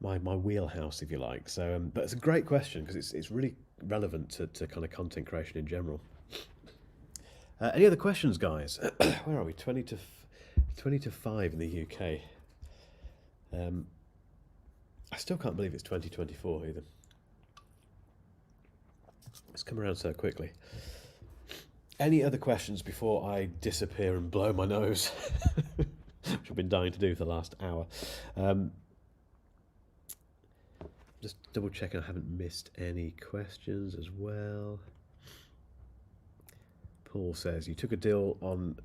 wheelhouse, if you like. So, but it's a great question because it's really relevant to kind of content creation in general. Any other questions, guys? Where are we? 20 to 5 in the UK. I still can't believe it's 2024 either. It's come around so quickly. Any other questions before I disappear and blow my nose? Which I've been dying to do for the last hour. Just double checking I haven't missed any questions as well. Paul says you took a deal on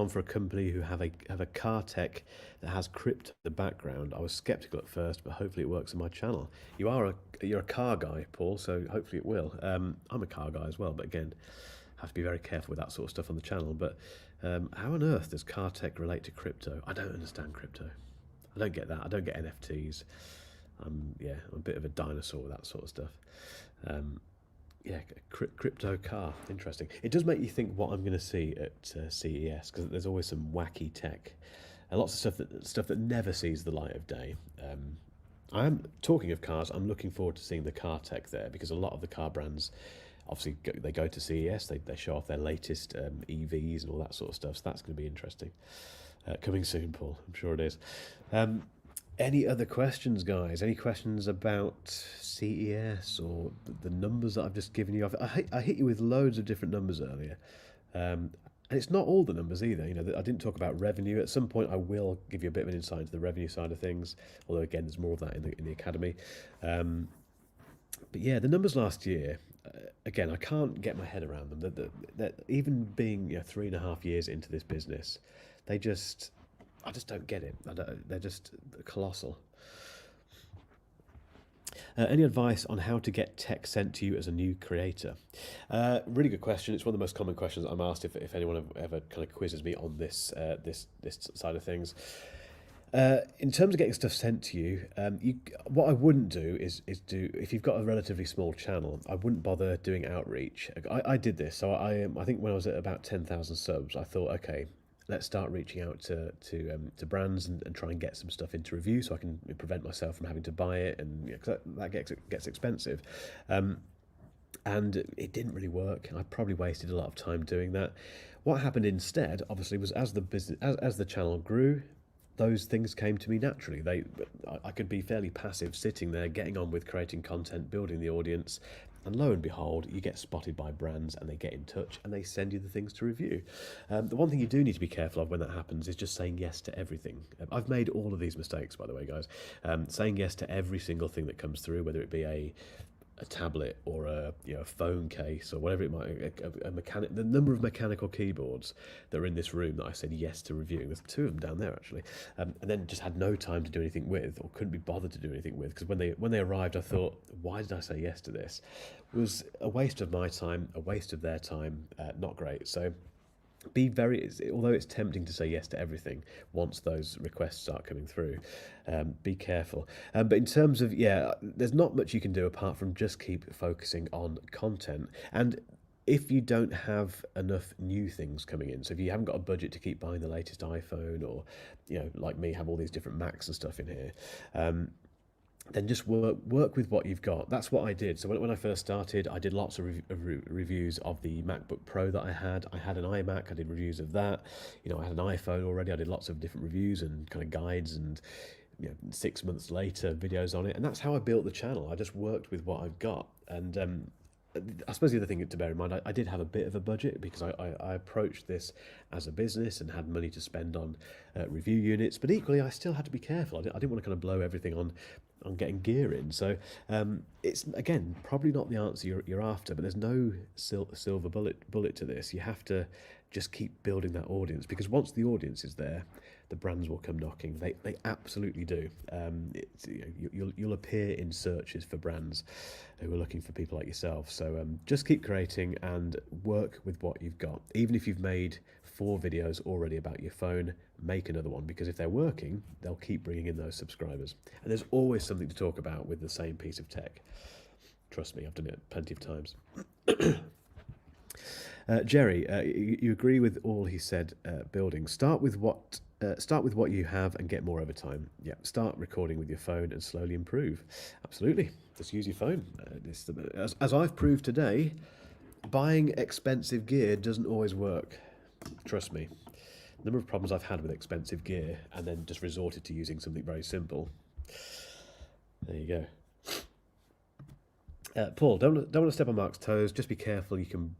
for a company who have a car tech that has crypto in the background. I was skeptical at first, but hopefully it works on my channel. You're a car guy, Paul, so hopefully it will. I'm a car guy as well, but again, have to be very careful with that sort of stuff on the channel. But how on earth does car tech relate to crypto? I don't understand crypto. I don't get that. I don't get NFTs. I'm a bit of a dinosaur with that sort of stuff. Crypto car, interesting. It does make you think what I'm going to see at CES, because there's always some wacky tech, lots of stuff that never sees the light of day. I am talking of cars. I'm looking forward to seeing the car tech there, because a lot of the car brands, obviously, they go to CES. They show off their latest EVs and all that sort of stuff. So that's going to be interesting. Coming soon, Paul. I'm sure it is. Any other questions, guys? Any questions about CES or the numbers that I've just given you? I hit you with loads of different numbers earlier. And it's not all the numbers either. I didn't talk about revenue. At some point, I will give you a bit of an insight into the revenue side of things. Although, again, there's more of that in the academy. But yeah, the numbers last year, again, I can't get my head around them. That even being 3.5 years into this business, I just don't get it. They're just colossal. Any advice on how to get tech sent to you as a new creator? Really good question. It's one of the most common questions I'm asked if anyone ever kind of quizzes me on this side of things. In terms of getting stuff sent to you, what I wouldn't do is do, if you've got a relatively small channel, I wouldn't bother doing outreach. I did this. So I think when I was at about 10,000 subs, I thought, okay, let's start reaching out to brands and try and get some stuff into review so I can prevent myself from having to buy it, and cause that gets expensive. And it didn't really work. I probably wasted a lot of time doing that. What happened instead, obviously, was as the channel grew, those things came to me naturally. I could be fairly passive, sitting there, getting on with creating content, building the audience, and lo and behold, you get spotted by brands and they get in touch and they send you the things to review. The one thing you do need to be careful of when that happens is just saying yes to everything. I've made all of these mistakes, by the way, guys. Saying yes to every single thing that comes through, whether it be a tablet or a phone case or whatever it might, the number of mechanical keyboards that are in this room that I said yes to reviewing. There's 2 of them down there actually, and then just had no time to do anything with, or couldn't be bothered to do anything with, because when they arrived, I thought, why did I say yes to this? It was a waste of my time, a waste of their time. Not great. So although it's tempting to say yes to everything once those requests start coming through, be careful. But in terms of, there's not much you can do apart from just keep focusing on content. And if you don't have enough new things coming in, so if you haven't got a budget to keep buying the latest iPhone, or like me, have all these different Macs and stuff in here, then just work with what you've got. That's what I did. So when I first started, I did lots of reviews of the MacBook Pro that I had. I had an iMac, I did reviews of that. I had an iPhone already, I did lots of different reviews and kind of guides, and 6 months later, videos on it. And that's how I built the channel. I just worked with what I've got. And I suppose the other thing to bear in mind, I did have a bit of a budget, because I approached this as a business and had money to spend on review units, but equally I still had to be careful. I didn't want to kind of blow everything on getting gear in. So it's, again, probably not the answer you're after, but there's no silver bullet to this. You have to just keep building that audience, because once the audience is there, the brands will come knocking. They absolutely do. You'll appear in searches for brands who are looking for people like yourself. So just keep creating and work with what you've got. Even if you've made 4 videos already about your phone, make another one, because if they're working, they'll keep bringing in those subscribers. And there's always something to talk about with the same piece of tech. Trust me, I've done it plenty of times. Jerry, you agree with all he said. Building. Start with what you have and get more over time. Yeah, start recording with your phone and slowly improve. Absolutely, just use your phone. As I've proved today, buying expensive gear doesn't always work. Trust me. The number of problems I've had with expensive gear and then just resorted to using something very simple. There you go. Paul, don't want to step on Mark's toes. Just be careful. You can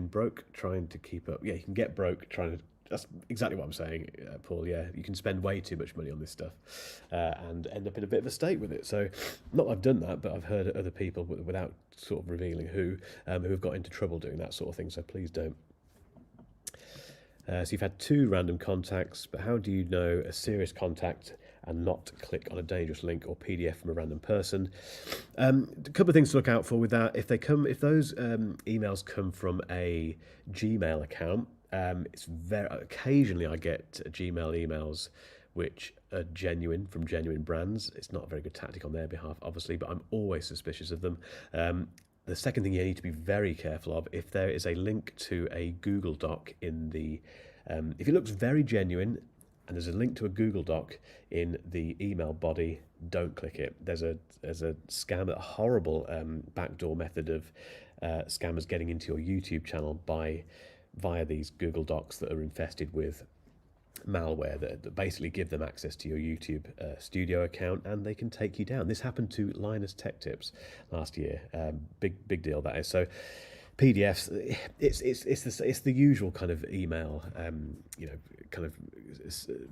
broke trying to keep up. Yeah, you can get broke trying to. That's exactly what I'm saying, Paul. Yeah, you can spend way too much money on this stuff and end up in a bit of a state with it. So, not that I've done that, but I've heard other people, without sort of revealing who have got into trouble doing that sort of thing. So please don't. So you've had 2 random contacts, but how do you know a serious contact and not click on a dangerous link or PDF from a random person? A couple of things to look out for with that. If those emails come from a Gmail account, it's very occasionally I get Gmail emails which are genuine, from genuine brands. It's not a very good tactic on their behalf, obviously, but I'm always suspicious of them. The second thing you need to be very careful of, if there is a link to a Google Doc in the, if it looks very genuine and there's a link to a Google Doc in the email body, don't click it. There's a scam, a horrible backdoor method of scammers getting into your YouTube channel via these Google Docs that are infested with malware that basically give them access to your YouTube studio account, and they can take you down. This happened to Linus Tech Tips last year. Big deal that is. So PDFs, it's the usual kind of email, kind of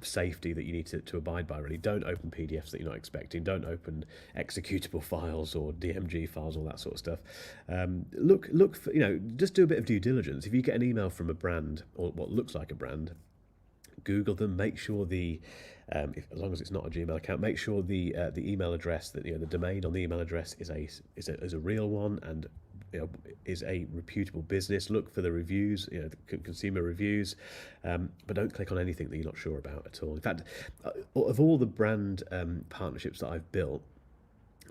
safety that you need to abide by. Really, don't open PDFs that you're not expecting. Don't open executable files or DMG files, all that sort of stuff. Look for, just do a bit of due diligence. If you get an email from a brand or what looks like a brand, Google them. Make sure as long as it's not a Gmail account, make sure the email address, that the domain on the email address is a real one and is a reputable business. Look for the reviews, the consumer reviews, but don't click on anything that you're not sure about at all. In fact, of all the brand partnerships that I've built,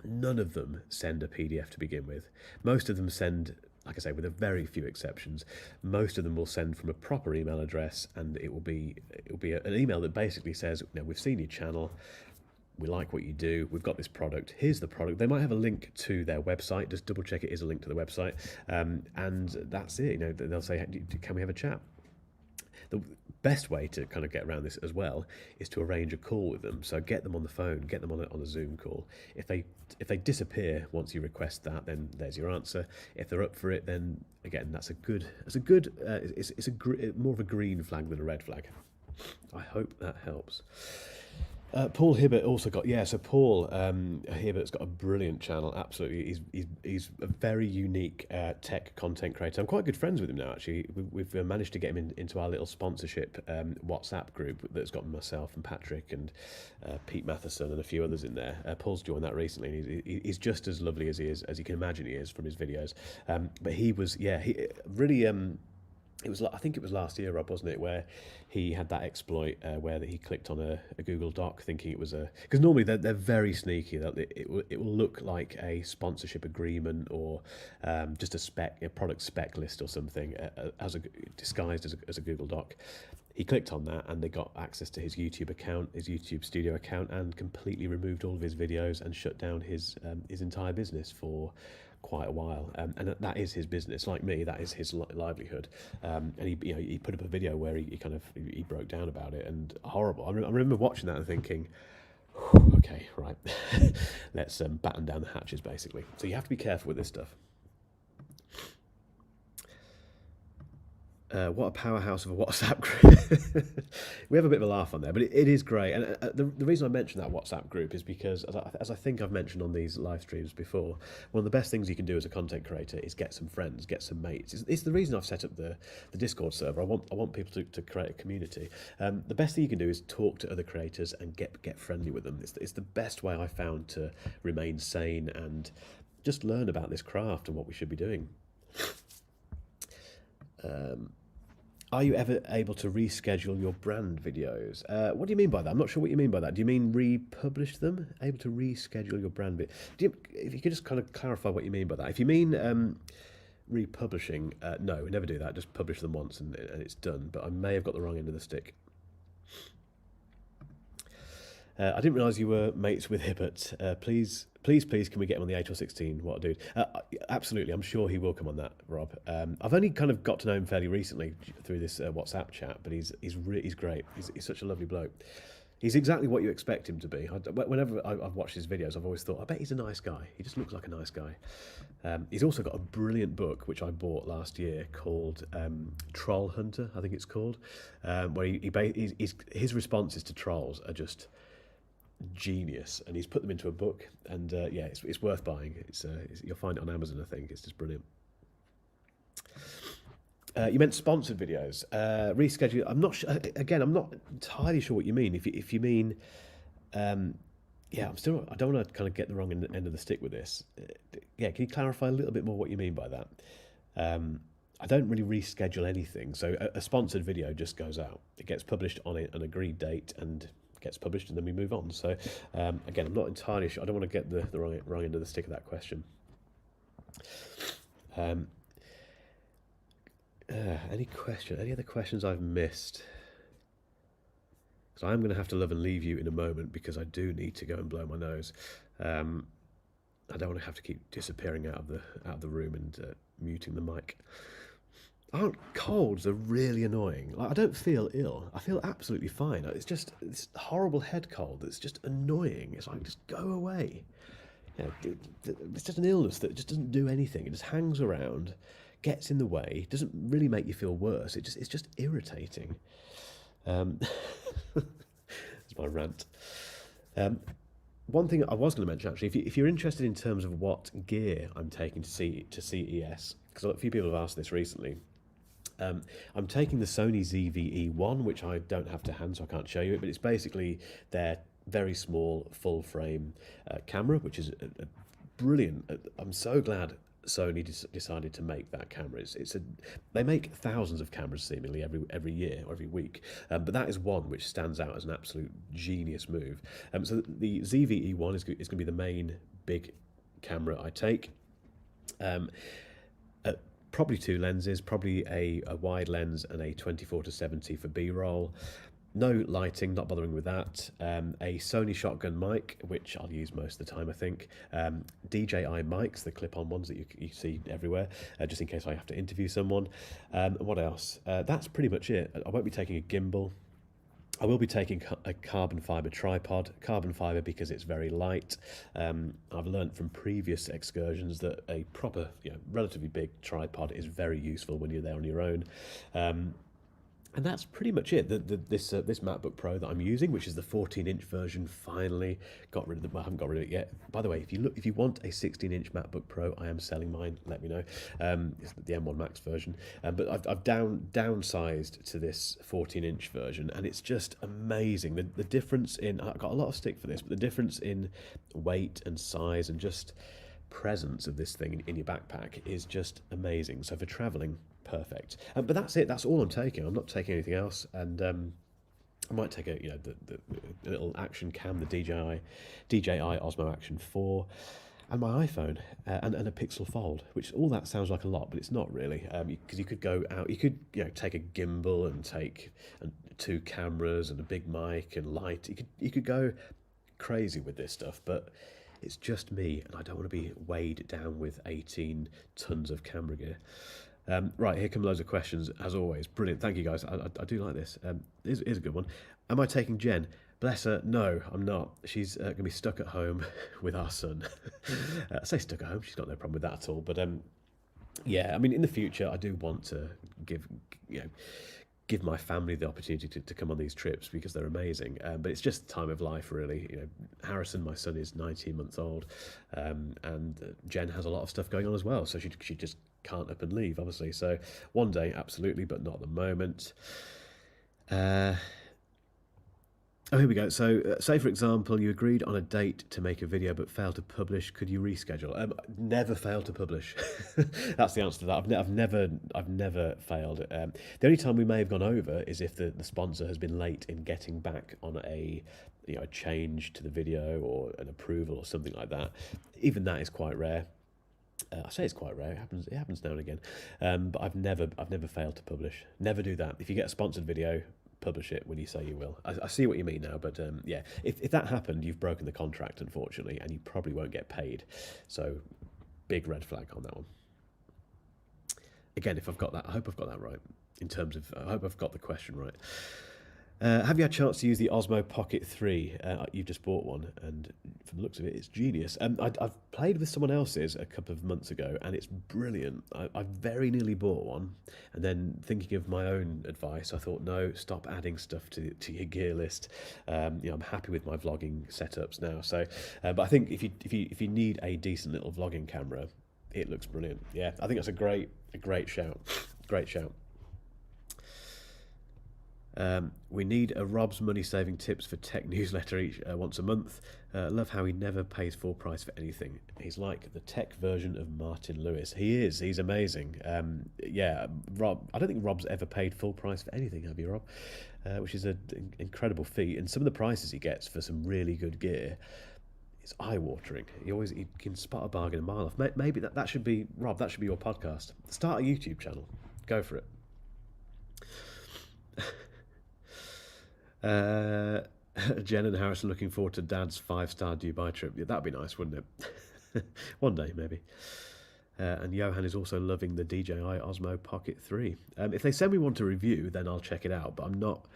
none of them send a PDF to begin with. Most of them send, like I say, with a very few exceptions, most of them will send from a proper email address, and it will be an email that basically says, we've seen your channel, we like what you do, we've got this product, here's the product. They might have a link to their website, just double check it is a link to the website, and that's it. They'll say, can we have a chat? The best way to kind of get around this as well is to arrange a call with them. So get them on the phone, get them on a Zoom call. If they disappear once you request that, then there's your answer. If they're up for it, then again, it's more of a green flag than a red flag. I hope that helps. Paul Hibbert also got, so Paul Hibbert's got a brilliant channel, absolutely. He's a very unique tech content creator. I'm quite good friends with him now, actually. We've managed to get him into our little sponsorship WhatsApp group that's got myself and Patrick and Pete Matheson and a few others in there. Paul's joined that recently, and he's just as lovely as you can imagine he is from his videos. But he was, he really... I think it was last year, Rob, wasn't it, where he had that exploit where he clicked on a Google Doc thinking it was because normally they're very sneaky. That it will look like a sponsorship agreement or just a product spec list or something disguised as a Google Doc. He clicked on that and they got access to his YouTube account, his YouTube studio account, and completely removed all of his videos and shut down his entire business for quite a while, and that is his business. Like me, that is his livelihood. And he put up a video where he broke down about it, and horrible. I remember watching that and thinking, okay, right, let's batten down the hatches, basically. So you have to be careful with this stuff. What a powerhouse of a WhatsApp group. We have a bit of a laugh on there, but it is great. And the reason I mention that WhatsApp group is because, as I think I've mentioned on these live streams before, one of the best things you can do as a content creator is get some friends, get some mates. It's the reason I've set up the Discord server. I want people to create a community. The best thing you can do is talk to other creators and get friendly with them. It's the best way I found to remain sane and just learn about this craft and what we should be doing. Are you ever able to reschedule your brand videos? What do you mean by that? I'm not sure what you mean by that. Do you mean republish them? Able to reschedule your brand video? If you could just kind of clarify what you mean by that. If you mean republishing, no, we never do that. Just publish them once and it's done. But I may have got the wrong end of the stick. I didn't realise you were mates with Hibbert. Please, can we get him on the 8 or 16? What a dude. Absolutely, I'm sure he will come on that, Rob. I've only kind of got to know him fairly recently through this WhatsApp chat, but he's great. He's such a lovely bloke. He's exactly what you expect him to be. Whenever I've watched his videos, I've always thought, I bet he's a nice guy. He just looks like a nice guy. He's also got a brilliant book, which I bought last year, called Troll Hunter, I think it's called, where his responses to trolls are just genius, and he's put them into a book, and yeah, it's worth buying. You'll find it on Amazon, I think. It's just brilliant. You meant sponsored videos. Reschedule. I'm not sure. Again, I'm not entirely sure what you mean. If you mean, yeah, I don't want to kind of get the wrong end of the stick with this. Yeah, can you clarify a little bit more what you mean by that? I don't really reschedule anything. So a sponsored video just goes out. It gets published on an agreed date and gets published, and then we move on. So again, I'm not entirely sure. I don't want to get the wrong end of the stick of that question. Any other questions I've missed? Because I'm going to have to love and leave you in a moment, because I do need to go and blow my nose. I don't want to have to keep disappearing out of the room and muting the mic. Aren't colds are really annoying? Like, I don't feel ill. I feel absolutely fine. It's just this horrible head cold that's just annoying. It's like, just go away. You know, it's just an illness that just doesn't do anything. It just hangs around, gets in the way, doesn't really make you feel worse. It's just irritating. That's my rant. One thing I was going to mention, actually, if you're interested in terms of what gear I'm taking to CES, because a few people have asked this recently. I'm taking the Sony ZV-E1, which I don't have to hand, so I can't show you it, but it's basically their very small full frame camera, which is a brilliant. I'm so glad Sony decided to make that camera. They make thousands of cameras seemingly every year or every week, but that is one which stands out as an absolute genius move. So the ZV-E1 is going to be the main big camera I take. Probably two lenses, probably a wide lens and a 24-70 for B-roll. No lighting, not bothering with that. A Sony shotgun mic, which I'll use most of the time, I think. DJI mics, the clip-on ones that you see everywhere, just in case I have to interview someone. What else? That's pretty much it. I won't be taking a gimbal. I will be taking a carbon fibre tripod. Carbon fibre because it's very light. I've learnt from previous excursions that a proper, relatively big tripod is very useful when you're there on your own. And that's pretty much it. This MacBook Pro that I'm using, which is the 14-inch version, finally got rid of I haven't got rid of it yet. By the way, if you want a 16-inch MacBook Pro, I am selling mine. Let me know. It's the M1 Max version, but I've downsized to this 14-inch version, and it's just amazing. The difference in I've got a lot of stick for this, but the difference in weight and size and just presence of this thing in your backpack is just amazing. So for traveling, perfect. But that's it. That's all I'm taking. I'm not taking anything else. And I might take the little action cam, the DJI Osmo Action 4, and my iPhone and a Pixel Fold. Which all that sounds like a lot, but it's not really. Because you could go out. You could take a gimbal and take two cameras and a big mic and light. You could go crazy with this stuff, but it's just me, and I don't want to be weighed down with 18 tons of camera gear. Right, here come loads of questions, as always. Brilliant, thank you guys. I do like this. Here's a good one. Am I taking Jen? Bless her, no, I'm not. She's going to be stuck at home with our son. I say stuck at home, she's got no problem with that at all. But yeah, I mean, in the future, I do want to give my family the opportunity to come on these trips because they're amazing. But it's just the time of life, really. Harrison, my son, is 19 months old, and Jen has a lot of stuff going on as well, so she just can't up and leave, obviously. So one day, absolutely, but not at the moment. Oh, here we go. So, say for example, you agreed on a date to make a video but failed to publish. Could you reschedule? Never failed to publish. That's the answer to that. I've never failed. The only time we may have gone over is if the sponsor has been late in getting back on a change to the video or an approval or something like that. Even that is quite rare. I say it's quite rare. It happens now and again. But I've never failed to publish. Never do that. If you get a sponsored video, publish it when you say you will. I see what you mean now, but yeah, if that happened, you've broken the contract, unfortunately, and you probably won't get paid. So, big red flag on that one. Again, if I've got that, I hope I've got that right. I hope I've got the question right. Have you had a chance to use the Osmo Pocket 3? You've just bought one, and from the looks of it, it's genius. I've played with someone else's a couple of months ago, and it's brilliant. I very nearly bought one, and then thinking of my own advice, I thought, no, stop adding stuff to your gear list. I'm happy with my vlogging setups now. So, but I think if you need a decent little vlogging camera, it looks brilliant. Yeah, I think that's a great shout. Great shout. We need a Rob's money saving tips for tech newsletter once a month. Love how he never pays full price for anything. He's like the tech version of Martin Lewis. He's amazing. Yeah, Rob, I don't think Rob's ever paid full price for anything, have you, Rob? Which is an incredible feat. And some of the prices he gets for some really good gear, it's eye-watering. He can spot a bargain a mile off. Maybe that should be, Rob, that should be your podcast. Start a YouTube channel. Go for it. Jen and Harrison looking forward to Dad's 5-star Dubai trip. Yeah, that'd be nice, wouldn't it? One day, maybe. And Johan is also loving the DJI Osmo Pocket 3. If they send me one to review, then I'll check it out. But I'm not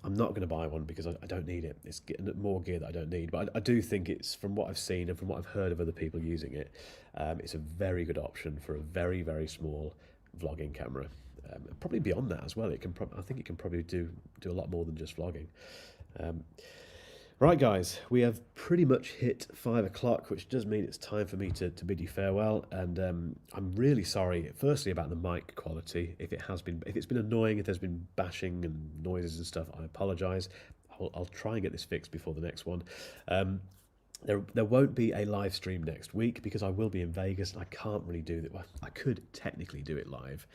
going to buy one because I don't need it. It's getting more gear that I don't need. But I do think it's, from what I've seen and from what I've heard of other people using it, it's a very good option for a very, very small vlogging camera. Probably beyond that as well. I think it can probably do a lot more than just vlogging. Right, guys, we have pretty much hit 5 o'clock, which does mean it's time for me to bid you farewell. And I'm really sorry, firstly, about the mic quality. If it's been annoying, if there's been bashing and noises and stuff, I apologise. I'll try and get this fixed before the next one. There won't be a live stream next week because I will be in Vegas and I can't really do that. Well, I could technically do it live.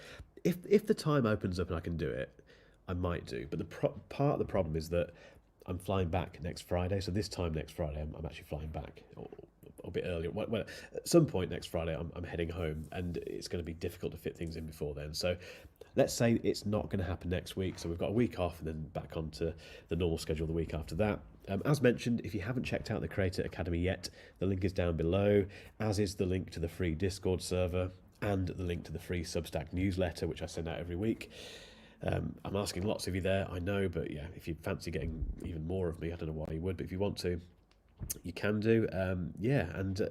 If the time opens up and I can do it, I might do. But part of the problem is that I'm flying back next Friday. So this time next Friday, I'm actually flying back a bit earlier. Well, at some point next Friday, I'm heading home, and it's going to be difficult to fit things in before then. So let's say it's not going to happen next week. So we've got a week off and then back onto the normal schedule the week after that. As mentioned, if you haven't checked out the Creator Academy yet, the link is down below, as is the link to the free Discord server and the link to the free Substack newsletter, which I send out every week. I'm asking lots of you there, I know, but yeah, if you fancy getting even more of me, I don't know why you would, but if you want to, you can do. Yeah, and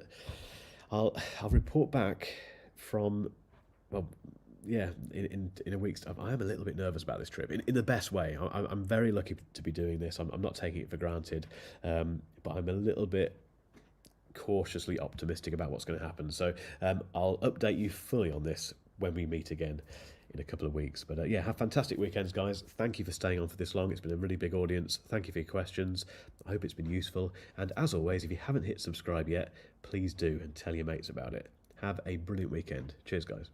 I'll report back from, well, yeah, in a week's time. I am a little bit nervous about this trip, in the best way. I'm very lucky to be doing this. I'm not taking it for granted, but I'm a little bit cautiously optimistic about what's going to happen. So I'll update you fully on this when we meet again in a couple of weeks. But yeah, have fantastic weekends, guys. Thank you for staying on for this long. It's been a really big audience. Thank you for your questions. I hope it's been useful. And as always, if you haven't hit subscribe yet, please do, and tell your mates about it. Have a brilliant weekend. Cheers, guys.